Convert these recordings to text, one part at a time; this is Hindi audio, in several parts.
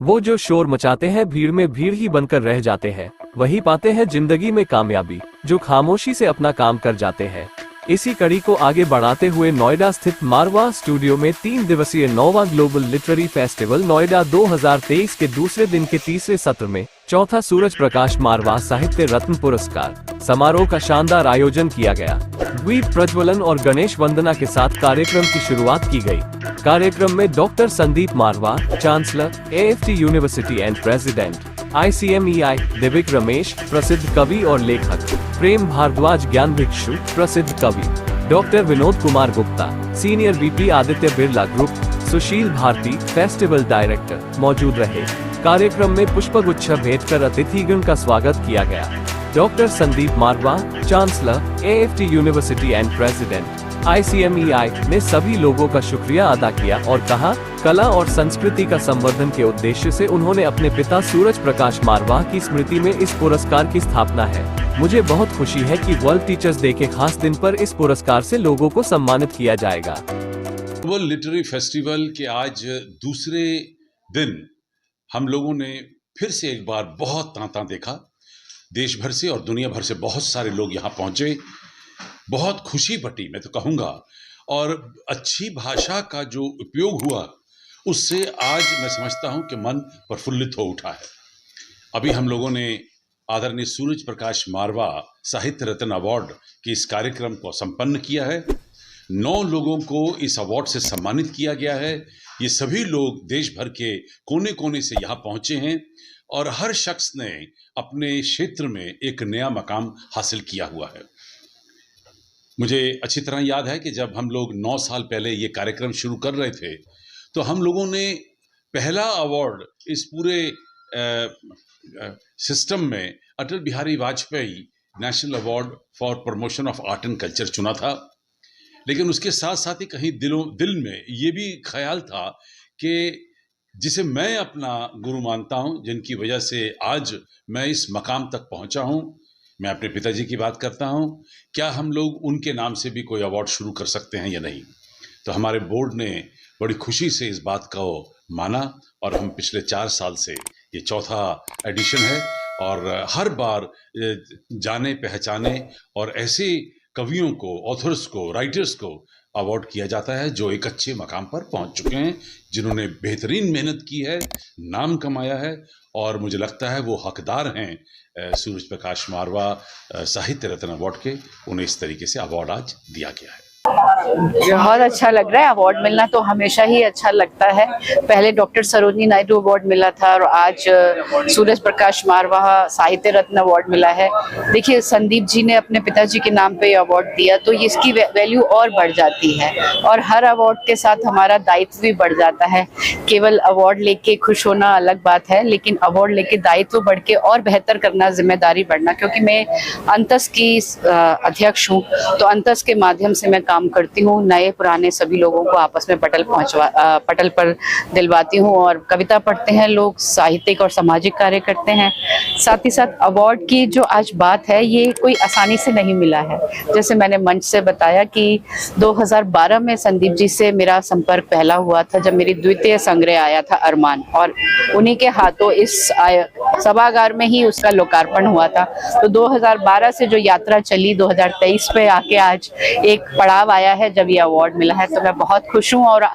वो जो शोर मचाते हैं, भीड़ में भीड़ ही बनकर रह जाते हैं, वही पाते हैं जिंदगी में कामयाबी, जो खामोशी से अपना काम कर जाते हैं। इसी कड़ी को आगे बढ़ाते हुए नोएडा स्थित मारवा स्टूडियो में 3 दिवसीय नोवा ग्लोबल लिटरेरी फेस्टिवल नोएडा 2023 के दूसरे दिन के तीसरे सत्र में चौथा सूरज प्रकाश मारवा साहित्य रत्न पुरस्कार समारोह का शानदार आयोजन किया गया। द्वीप प्रज्वलन और गणेश वंदना के साथ कार्यक्रम की शुरुआत की गई। कार्यक्रम में doctor Sandeep Marwah, chancellor, AFT university and president, ICMEI, Divik Ramesh, प्रसिद्ध कवि और लेखक, प्रेम भारद्वाज ज्ञान भिक्षु, प्रसिद्ध कवि, doctor Vinod Kumar Gupta, senior VP Aditya Birla group, Sushil Bharti, festival director मौजूद रहे। कार्यक्रम में पुष्पगुच्छ भेंट कर अतिथिगण का स्वागत किया गया। Doctor Sandeep Marwah, chancellor, AFT university and president, ICMEI ने सभी लोगों का शुक्रिया अदा किया और कहा, कला और संस्कृति का संवर्धन के उद्देश्य से उन्होंने अपने पिता सूरज प्रकाश मारवा की स्मृति में इस पुरस्कार की स्थापना है। मुझे बहुत खुशी है कि वर्ल्ड टीचर्स डे के खास दिन पर इस पुरस्कार से लोगों को सम्मानित किया जाएगा। वर्ल्ड लिटरेरी फेस्टिवल के आज दूसरे दिन हम लोगों ने फिर से एक बार बहुत तांता देखा। देश भर से और दुनिया भर से बहुत सारे लोग यहाँ पहुँचे। बहुत खुशी बटी, मैं तो कहूँगा, और अच्छी भाषा का जो उपयोग हुआ उससे आज मैं समझता हूँ कि मन प्रफुल्लित हो उठा है। अभी हम लोगों ने आदरणीय सूरज प्रकाश मारवा साहित्य रत्न अवार्ड के इस कार्यक्रम को संपन्न किया है। 9 लोगों को इस अवार्ड से सम्मानित किया गया है। ये सभी लोग देश भर के कोने कोने से यहाँ पहुँचे हैं और हर शख्स ने अपने क्षेत्र में एक नया मकाम हासिल किया हुआ है। मुझे अच्छी तरह याद है कि जब हम लोग 9 साल पहले ये कार्यक्रम शुरू कर रहे थे तो हम लोगों ने पहला अवार्ड इस पूरे सिस्टम में Atal Bihari Vajpayee national award for promotion of art and culture चुना था। लेकिन उसके साथ साथ ही कहीं दिल में ये भी ख्याल था कि जिसे मैं अपना गुरु मानता हूँ, जिनकी वजह से आज मैं इस मकाम तक पहुँचा हूँ, मैं अपने पिताजी की बात करता हूँ, क्या हम लोग उनके नाम से भी कोई अवार्ड शुरू कर सकते हैं या नहीं। तो हमारे बोर्ड ने बड़ी खुशी से इस बात को माना और हम पिछले 4 साल से ये चौथा एडिशन है और हर बार जाने पहचाने और ऐसे कवियों को, ऑथर्स को, राइटर्स को अवार्ड किया जाता है जो एक अच्छे मकाम पर पहुंच चुके हैं, जिन्होंने बेहतरीन मेहनत की है, नाम कमाया है और मुझे लगता है वो हकदार हैं सूरज प्रकाश मारवा साहित्य रत्न अवार्ड के। उन्हें इस तरीके से अवार्ड आज दिया गया है। बहुत अच्छा लग रहा है। अवार्ड मिलना तो हमेशा ही अच्छा लगता है। पहले डॉक्टर सरोजिनी नायडू अवार्ड मिला था और आज सूरज प्रकाश मारवा साहित्य रत्न अवार्ड मिला है। देखिए, संदीप जी ने अपने पिताजी के नाम पे अवार्ड दिया तो इसकी वैल्यू और बढ़ जाती है और हर अवार्ड के साथ हमारा दायित्व भी बढ़ जाता है। केवल अवार्ड लेके खुश होना अलग बात है, लेकिन अवार्ड लेके दायित्व बढ़ के और बेहतर करना, जिम्मेदारी बढ़ना, क्योंकि मैं अंतस की अध्यक्ष हूँ तो अंतस के माध्यम से मैं काम करती हूँ। नए पुराने सभी लोगों को आपस में पटल पर दिलवाती हूँ और कविता पढ़ते हैं लोग, साहित्यिक और सामाजिक कार्य करते हैं। साथ ही साथ अवार्ड की जो आज बात है ये कोई आसानी से नहीं मिला है। जैसे मैंने मंच से बताया कि 2012 में संदीप जी से मेरा संपर्क पहला हुआ था जब मेरी द्वितीय संग्रह आया था अरमान, और उन्हीं के हाथों इस सभागार में ही उसका लोकार्पण हुआ था। तो 2012 से जो यात्रा चली, 2023 पे आके आज एक पड़ाव आया है जब ये अवार्ड मिला है, तो मैं बहुत खुश हूँ। और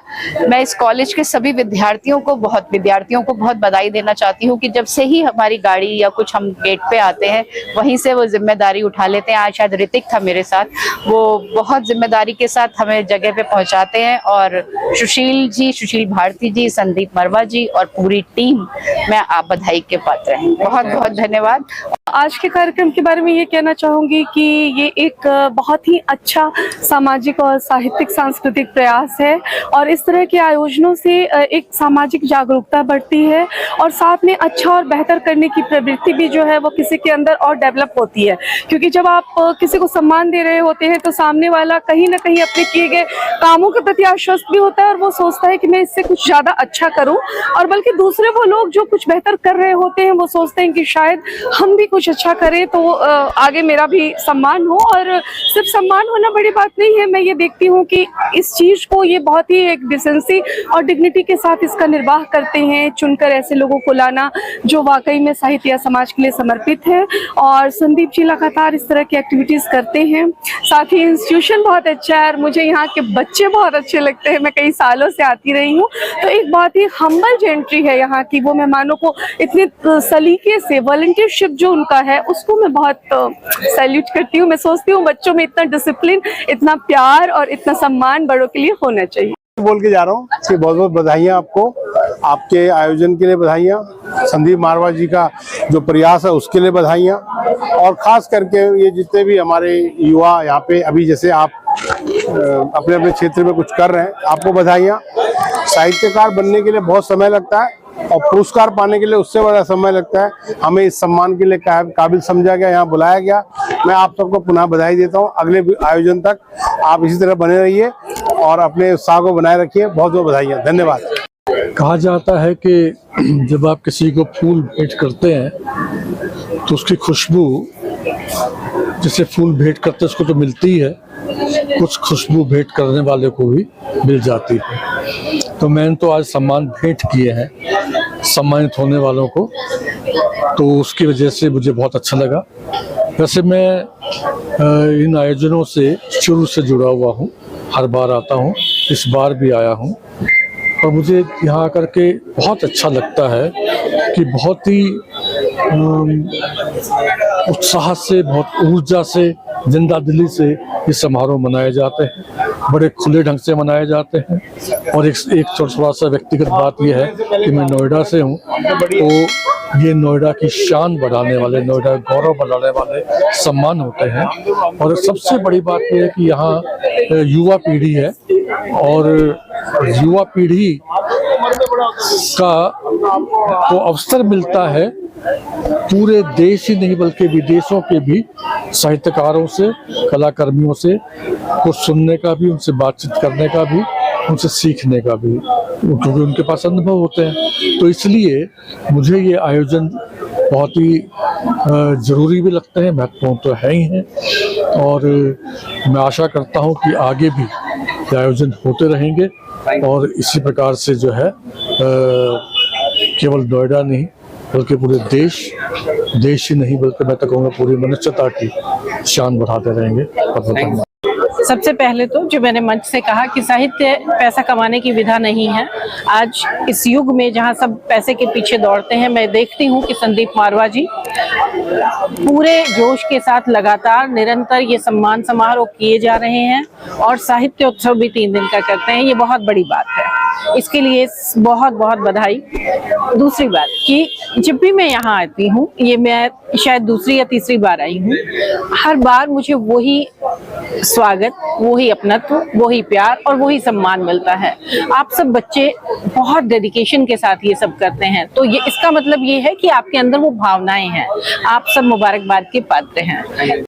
मैं इस कॉलेज के सभी विद्यार्थियों को बहुत बधाई देना चाहती हूँ कि जब से ही हमारी गाड़ी या कुछ हम गेट पे आते हैं वहीं से वो जिम्मेदारी उठा लेते हैं। आज शायद ऋतिक था मेरे साथ, वो बहुत जिम्मेदारी के साथ हमें जगह पे पहुंचाते हैं। और सुशील भारती जी, संदीप मारवा जी और पूरी टीम, मैं आप बधाई के पात्र हैं। बहुत बहुत धन्यवाद। आज के कार्यक्रम के बारे में ये कहना चाहूँगी कि ये एक बहुत ही अच्छा सामाजिक और साहित्यिक सांस्कृतिक प्रयास है और इस तरह के आयोजनों से एक सामाजिक जागरूकता बढ़ती है और साथ में अच्छा और बेहतर करने की प्रवृत्ति भी जो है वो किसी के अंदर और डेवलप होती है। क्योंकि जब आप किसी को सम्मान दे रहे होते हैं तो सामने वाला कहीं ना कहीं अपने किए गए कामों के प्रति आश्वस्त भी होता है और वो सोचता है कि मैं इससे कुछ ज़्यादा अच्छा करूँ, और बल्कि दूसरे वो लोग जो कुछ बेहतर कर रहे होते हैं वो सोचते हैं कि शायद हम भी कुछ कुछ अच्छा करे तो आगे मेरा भी सम्मान हो। और सिर्फ सम्मान होना बड़ी बात नहीं है, मैं ये देखती हूँ कि इस चीज को ये बहुत ही एक डिसेंसी और डिग्निटी के साथ इसका निर्वाह करते हैं, चुनकर ऐसे लोगों को लाना जो वाकई में साहित्य या समाज के लिए समर्पित है। और संदीप जी लगातार इस तरह की एक्टिविटीज करते हैं। साथ ही इंस्टीट्यूशन बहुत अच्छा है और मुझे यहाँ के बच्चे बहुत अच्छे लगते हैं। मैं कई सालों से आती रही हूँ, तो एक बहुत ही हम्बल जेंट्री है यहाँ की। वो मेहमानों को इतने सलीके से, वॉलंटियरशिप जो उनका है उसको मैं बहुत सैल्यूट करती हूँ। मैं सोचती हूँ बच्चों में इतना डिसिप्लिन, इतना प्यार और इतना सम्मान बड़ों के लिए होना चाहिए। बोल के जा रहा हूँ कि बहुत बहुत बधाइयाँ आपको, आपके आयोजन के लिए बधाइयाँ, संदीप मारवा जी का जो प्रयास है उसके लिए बधाइयाँ, और खास करके ये जितने भी हमारे युवा यहाँ पे अभी जैसे आप अपने अपने क्षेत्र में कुछ कर रहे हैं, आपको बधाइयाँ। साहित्यकार बनने के लिए बहुत समय लगता है और पुरस्कार पाने के लिए उससे बड़ा समय लगता है। हमें इस सम्मान के लिए काबिल समझा गया, यहाँ बुलाया गया। मैं आप सबको पुनः बधाई देता हूँ। अगले आयोजन तक आप इसी तरह बने रहिए और अपने उत्साह को बनाए रखिए। बहुत बहुत बधाइयाँ, धन्यवाद। कहा जाता है कि जब आप किसी को फूल भेंट करते हैं तो उसकी खुशबू, जिसे फूल भेंट करते हैं उसको तो मिलती है, कुछ खुशबू भेंट करने वाले को भी मिल जाती है। तो मैंने तो आज सम्मान भेंट किए हैं सम्मानित होने वालों को, तो उसकी वजह से मुझे बहुत अच्छा लगा। वैसे मैं इन आयोजनों से शुरू से जुड़ा हुआ हूँ, हर बार आता हूँ, इस बार भी आया हूँ और मुझे यहाँ आकर के बहुत अच्छा लगता है कि बहुत ही उत्साह से, बहुत ऊर्जा से, जिंदा दिली से ये समारोह मनाए जाते हैं, बड़े खुले ढंग से मनाए जाते हैं। और एक थोड़ा सा व्यक्तिगत बात यह है कि मैं नोएडा से हूँ, तो ये नोएडा की शान बढ़ाने वाले, नोएडा गौरव बढ़ाने वाले सम्मान होते हैं। और सबसे बड़ी बात यह है कि यहाँ युवा पीढ़ी है और युवा पीढ़ी का को अवसर मिलता है पूरे देश ही नहीं बल्कि विदेशों के भी साहित्यकारों से, कलाकर्मियों से कुछ सुनने का भी, उनसे बातचीत करने का भी, उनसे सीखने का भी, क्योंकि उनके पास अनुभव होते हैं। तो इसलिए मुझे ये आयोजन बहुत ही ज़रूरी भी लगते हैं, महत्वपूर्ण तो है ही हैं। और मैं आशा करता हूँ कि आगे भी ये आयोजन होते रहेंगे और इसी प्रकार से जो है केवल नोएडा नहीं बल्कि पूरे देश ही नहीं बल्कि मैं तो कहूँगा पूरी मनुष्यता की शान बढ़ाते रहेंगे। सबसे पहले तो जो मैंने मंच से कहा कि साहित्य पैसा कमाने की विधा नहीं है। आज इस युग में जहां सब पैसे के पीछे दौड़ते हैं, मैं देखती हूं कि संदीप मारवा जी पूरे जोश के साथ लगातार निरंतर ये सम्मान समारोह किए जा रहे हैं और साहित्य उत्सव भी 3 दिन का करते हैं। ये बहुत बड़ी बात है, इसके लिए बहुत बहुत बधाई। दूसरी बात कि जब भी मैं यहाँ आती हूँ, ये मैं शायद दूसरी या तीसरी बार आई हूँ, हर बार मुझे वही स्वागत, वही अपनत्व, वही प्यार और वही सम्मान मिलता है। आप सब बच्चे बहुत डेडिकेशन के साथ ये सब करते हैं, तो ये इसका मतलब ये है कि आपके अंदर वो भावनाएं हैं। आप सब मुबारकबाद के पात्र हैं।